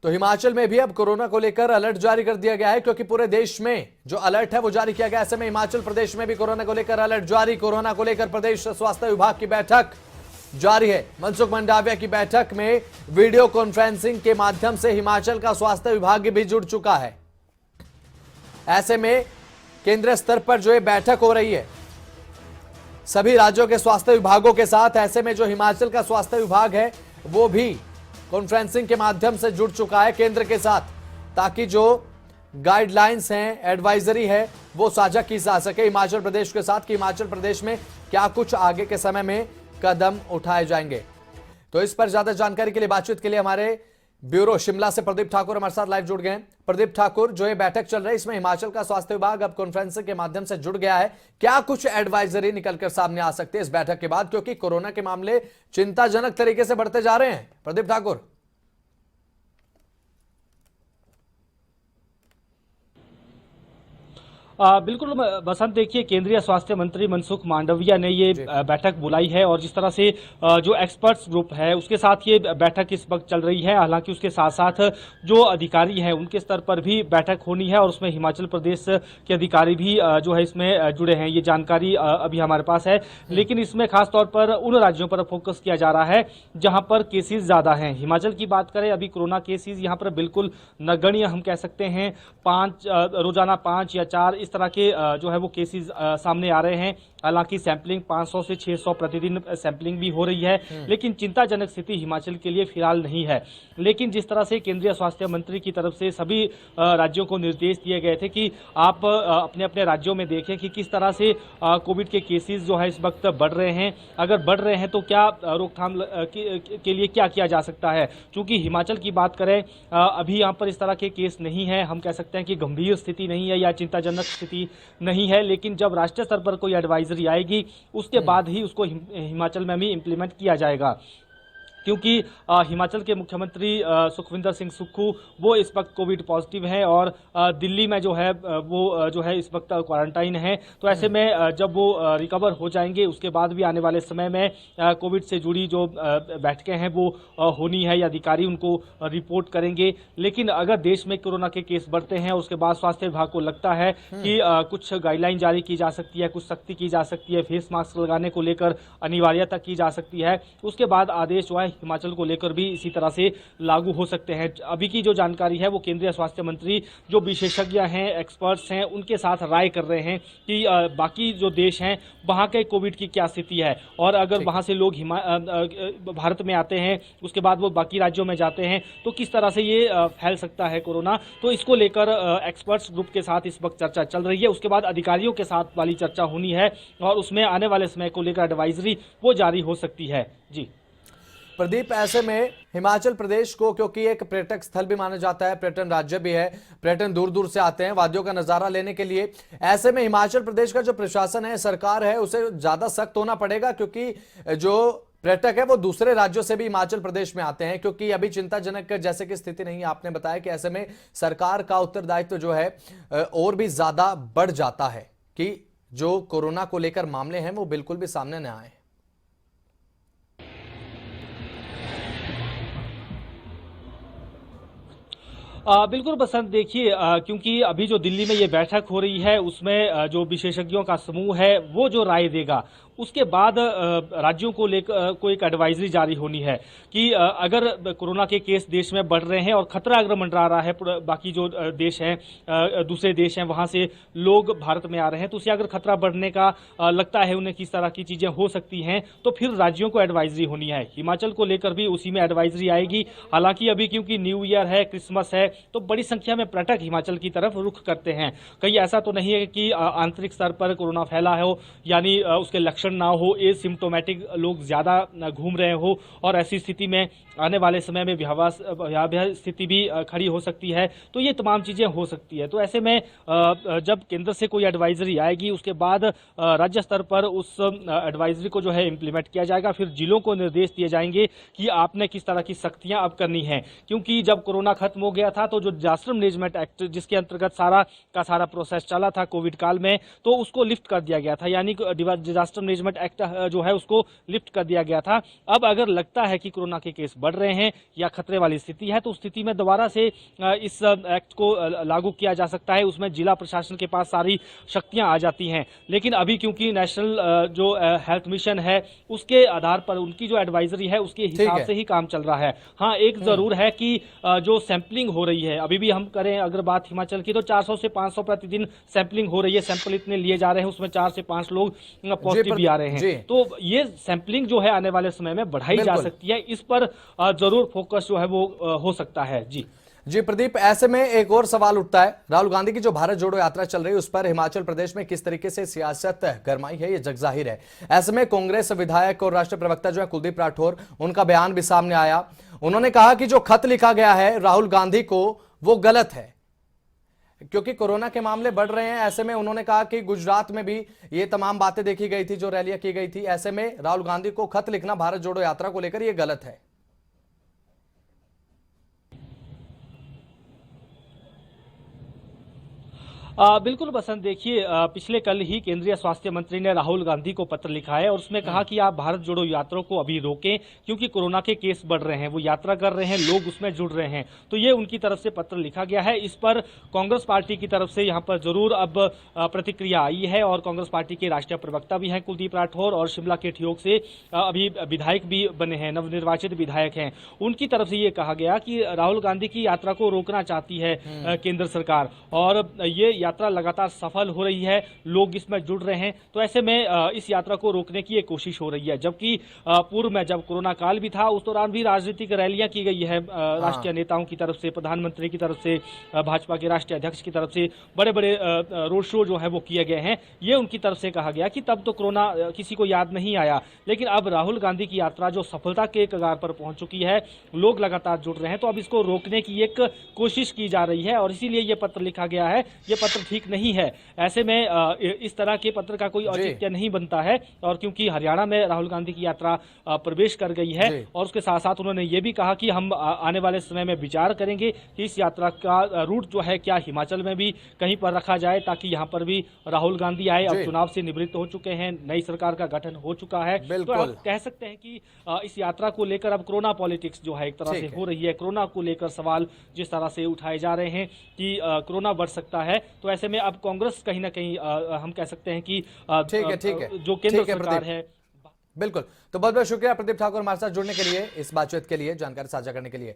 तो हिमाचल में भी अब कोरोना को लेकर अलर्ट जारी कर दिया गया है, क्योंकि पूरे देश में जो अलर्ट है वो जारी किया गया है। ऐसे में हिमाचल प्रदेश में भी कोरोना को लेकर अलर्ट जारी। कोरोना को लेकर प्रदेश स्वास्थ्य विभाग की बैठक जारी है। मनसुख मंडाविया की बैठक में वीडियो कॉन्फ्रेंसिंग के माध्यम से हिमाचल का स्वास्थ्य विभाग भी जुड़ चुका है। ऐसे में केंद्रीय स्तर पर जो ये बैठक हो रही है सभी राज्यों के स्वास्थ्य विभागों के साथ, ऐसे में जो हिमाचल का स्वास्थ्य विभाग है वो भी कॉन्फ्रेंसिंग के माध्यम से जुड़ चुका है केंद्र के साथ, ताकि जो गाइडलाइंस हैं, एडवाइजरी है, वो साझा की जा सके हिमाचल प्रदेश के साथ कि हिमाचल प्रदेश में क्या कुछ आगे के समय में कदम उठाए जाएंगे। तो इस पर ज्यादा जानकारी के लिए, बातचीत के लिए हमारे ब्यूरो शिमला से प्रदीप ठाकुर हमारे साथ लाइव जुड़ गए हैं। प्रदीप ठाकुर, जो ये बैठक चल रही है इसमें हिमाचल का स्वास्थ्य विभाग अब कॉन्फ्रेंसिंग के माध्यम से जुड़ गया है, क्या कुछ एडवाइजरी निकलकर सामने आ सकती है इस बैठक के बाद, क्योंकि कोरोना के मामले चिंताजनक तरीके से बढ़ते जा रहे हैं? प्रदीप ठाकुर। बिल्कुल बसंत, देखिए केंद्रीय स्वास्थ्य मंत्री मनसुख मांडविया ने ये बैठक बुलाई है और जिस तरह से जो एक्सपर्ट्स ग्रुप है उसके साथ ये बैठक इस वक्त चल रही है। हालांकि उसके साथ साथ जो अधिकारी हैं उनके स्तर पर भी बैठक होनी है और उसमें हिमाचल प्रदेश के अधिकारी भी जो है इसमें जुड़े हैं, ये जानकारी अभी हमारे पास है। लेकिन इसमें खासतौर पर उन राज्यों पर फोकस किया जा रहा है जहाँ पर केसेज ज़्यादा हैं। हिमाचल की बात करें, अभी कोरोना केसेज यहाँ पर बिल्कुल नगण्य हम कह सकते हैं, रोजाना 5 या 4 इस तरह के जो है वो केसेस सामने आ रहे हैं। हालांकि सैंपलिंग 500 से 600 प्रतिदिन सैंपलिंग भी हो रही है, लेकिन चिंताजनक स्थिति हिमाचल के लिए फिलहाल नहीं है। लेकिन जिस तरह से केंद्रीय स्वास्थ्य मंत्री की तरफ से सभी राज्यों को निर्देश दिए गए थे कि आप अपने अपने राज्यों में देखें कि किस तरह से कोविड के केसेस जो है इस वक्त बढ़ रहे हैं, अगर बढ़ रहे हैं तो क्या रोकथाम के लिए क्या किया जा सकता है। चूंकि हिमाचल की बात करें, अभी यहाँ पर इस तरह के केस नहीं है, हम कह सकते हैं कि गंभीर स्थिति नहीं है या चिंताजनक स्थिति नहीं है। लेकिन जब राष्ट्रीय स्तर पर कोई एडवाइजरी आएगी उसके बाद ही उसको हिमाचल में भी इम्प्लीमेंट किया जाएगा, क्योंकि हिमाचल के मुख्यमंत्री सुखविंदर सिंह सुक्खू वो इस वक्त कोविड पॉजिटिव हैं और दिल्ली में जो है वो जो है इस वक्त क्वारंटाइन है। तो ऐसे में जब वो रिकवर हो जाएंगे उसके बाद भी आने वाले समय में कोविड से जुड़ी जो बैठकें हैं वो होनी है या अधिकारी उनको रिपोर्ट करेंगे। लेकिन अगर देश में कोरोना के केस बढ़ते हैं उसके बाद स्वास्थ्य विभाग को लगता है कि कुछ गाइडलाइन जारी की जा सकती है, कुछ सख्ती की जा सकती है, फेस मास्क लगाने को लेकर अनिवार्यता की जा सकती है, उसके बाद आदेश जो है हिमाचल को लेकर भी इसी तरह से लागू हो सकते हैं। अभी की जो जानकारी है वो केंद्रीय स्वास्थ्य मंत्री जो विशेषज्ञ हैं, एक्सपर्ट्स हैं, उनके साथ राय कर रहे हैं कि बाकी जो देश हैं वहाँ के कोविड की क्या स्थिति है और अगर वहाँ से लोग भारत में आते हैं उसके बाद वो बाकी राज्यों में जाते हैं तो किस तरह से ये फैल सकता है कोरोना। तो इसको लेकर एक्सपर्ट्स ग्रुप के साथ इस वक्त चर्चा चल रही है। उसके बाद अधिकारियों के साथ वाली चर्चा होनी है और उसमें आने वाले समय को लेकर एडवाइजरी वो जारी हो सकती है। जी प्रदीप, ऐसे में हिमाचल प्रदेश को, क्योंकि एक पर्यटक स्थल भी माना जाता है, पर्यटन राज्य भी है, पर्यटन दूर दूर से आते हैं वादियों का नजारा लेने के लिए, ऐसे में हिमाचल प्रदेश का जो प्रशासन है, सरकार है, उसे ज्यादा सख्त होना पड़ेगा, क्योंकि जो पर्यटक है वो दूसरे राज्यों से भी हिमाचल प्रदेश में आते हैं, क्योंकि अभी चिंताजनक जैसे कि स्थिति नहीं है। आपने बताया कि ऐसे में सरकार का उत्तरदायित्व जो है और भी ज्यादा बढ़ जाता है कि जो कोरोना को लेकर मामले हैं वो बिल्कुल भी सामने न आए। बिल्कुल बसंत, देखिए क्योंकि अभी जो दिल्ली में ये बैठक हो रही है उसमें जो विशेषज्ञों का समूह है वो जो राय देगा उसके बाद राज्यों को लेकर को एक एडवाइजरी जारी होनी है कि अगर कोरोना के केस देश में बढ़ रहे हैं और खतरा अगर मंडरा रहा है, बाकी जो देश हैं, दूसरे देश हैं, वहाँ से लोग भारत में आ रहे हैं, तो उसे अगर खतरा बढ़ने का लगता है, उन्हें किस तरह की चीज़ें हो सकती हैं, तो फिर राज्यों को एडवाइजरी होनी है। हिमाचल को लेकर भी उसी में एडवाइजरी आएगी। हालांकि अभी क्योंकि न्यू ईयर है, क्रिसमस है, तो बड़ी संख्या में पर्यटक हिमाचल की तरफ रुख करते हैं। कहीं ऐसा तो नहीं है कि आंतरिक स्तर पर कोरोना फैला हो, यानी उसके लक्षण ना हो, एसिम्प्टोमेटिक लोग ज्यादा घूम रहे हो और ऐसी स्थिति में आने वाले समय में भयावह स्थिति भी खड़ी हो सकती है। तो ये तमाम चीजें हो सकती है। तो ऐसे में जब केंद्र से कोई एडवाइजरी आएगी उसके बाद राज्य स्तर पर उस एडवाइजरी को जो है इम्प्लीमेंट किया जाएगा। फिर जिलों को निर्देश दिए जाएंगे कि आपने किस तरह की सख्तियां अब करनी है, क्योंकि जब कोरोना खत्म हो गया था तो जो डिजास्टर मैनेजमेंट एक्ट जिसके अंतर्गत सारा का सारा प्रोसेस चला था कोविड काल में, तो उसको लिफ्ट कर दिया गया था, यानी डिजास्टर मैनेजमेंट एक्ट जो है उसको लिफ्ट कर दिया गया था। अब अगर लगता है कि कोरोना के केस बढ़ रहे हैं या खतरे वाली स्थिति है तो उस स्थिति में दोबारा से इस एक्ट को लागू किया जा सकता है। उसमें जिला प्रशासन के पास सारी शक्तियां आ जाती हैं। लेकिन अभी क्योंकि नेशनल जो हेल्थ मिशन है उसके आधार पर उनकी जो एडवाइजरी है उसके हिसाब से ही काम चल रहा है। हाँ, एक जरूर है कि जो सैंपलिंग हो रही है, अभी भी हम करें अगर बात हिमाचल की तो 400 से 500 प्रतिदिन सैंपलिंग हो रही है। सैंपल इतने लिए जा रहे हैं, उसमें 4 से 5 लोग पॉजिटिव भी आ रहे हैं। तो ये सैंपलिंग जो है आने वाले समय में बढ़ाई जा सकती है। इस पर जरूर फोकस जो है वो हो सकता है। जी प्रदीप, ऐसे में एक और सवाल उठता है, राहुल गांधी की जो भारत जोड़ो यात्रा चल रही है उस पर हिमाचल प्रदेश में किस तरीके से सियासत गरमाई है, ये जगजाहिर है। ऐसे में कांग्रेस विधायक और राष्ट्रीय प्रवक्ता जो है कुलदीप राठौर, उनका बयान भी सामने आया। उन्होंने कहा कि जो खत लिखा गया है राहुल गांधी को वो गलत है, क्योंकि कोरोना के मामले बढ़ रहे हैं। ऐसे में उन्होंने कहा कि गुजरात में भी ये तमाम बातें देखी गई थी, जो रैलियां की गई थी। ऐसे में राहुल गांधी को खत लिखना भारत जोड़ो यात्रा को लेकर ये गलत है। बिल्कुल बसंत, देखिए पिछले कल ही केंद्रीय स्वास्थ्य मंत्री ने राहुल गांधी को पत्र लिखा है और उसमें कहा कि आप भारत जोड़ो यात्रा को अभी रोकें क्योंकि कोरोना के केस बढ़ रहे हैं, वो यात्रा कर रहे हैं, लोग उसमें जुड़ रहे हैं। तो ये उनकी तरफ से पत्र लिखा गया है। इस पर कांग्रेस पार्टी की तरफ से यहाँ पर जरूर अब प्रतिक्रिया आई है और कांग्रेस पार्टी के राष्ट्रीय प्रवक्ता भी हैं कुलदीप राठौर और शिमला के ठियोग से अभी विधायक भी बने हैं, नवनिर्वाचित विधायक हैं। उनकी तरफ से ये कहा गया कि राहुल गांधी की यात्रा को रोकना चाहती है केंद्र सरकार और ये यात्रा लगातार सफल हो रही है, लोग इसमें जुड़ रहे हैं। तो ऐसे में इस यात्रा को रोकने की एक कोशिश हो रही है। जबकि पूर्व में जब कोरोना काल भी था उस दौरान भी राजनीतिक रैलियां की गई है राष्ट्रीय नेताओं की तरफ से, प्रधानमंत्री की तरफ से, भाजपा के राष्ट्रीय अध्यक्ष की तरफ से बड़े बड़े रोड शो जो है वो किए गए हैं। ये उनकी तरफ से कहा गया कि तब तो कोरोना किसी को याद नहीं आया, लेकिन अब राहुल गांधी की यात्रा जो सफलता के कगार पर पहुंच चुकी है, लोग लगातार जुड़ रहे हैं, तो अब इसको रोकने की एक कोशिश की जा रही है और इसीलिए ये पत्र लिखा गया है। ये पत्र ठीक नहीं है। ऐसे में इस तरह के पत्र का कोई औचित्य नहीं बनता है। और क्योंकि हरियाणा में राहुल गांधी की यात्रा प्रवेश कर गई है और उसके साथ साथ उन्होंने ये भी कहा कि हम आने वाले समय में विचार करेंगे कि इस यात्रा का रूट जो है क्या हिमाचल में भी कहीं पर रखा जाए ताकि यहाँ पर भी राहुल गांधी आए। अब चुनाव से निवृत्त हो चुके हैं, नई सरकार का गठन हो चुका है, तो आप कह सकते हैं कि इस यात्रा को लेकर अब कोरोना पॉलिटिक्स जो है एक तरह से हो रही है। कोरोना को लेकर सवाल जिस तरह से उठाए जा रहे हैं कि कोरोना बढ़ सकता है, तो ऐसे में अब कांग्रेस कहीं ना कहीं हम कह सकते हैं कि ठीक है जो केंद्र सरकार है। बिल्कुल, तो बहुत बहुत शुक्रिया प्रदीप ठाकुर हमारे साथ जुड़ने के लिए, इस बातचीत के लिए, जानकारी साझा करने के लिए।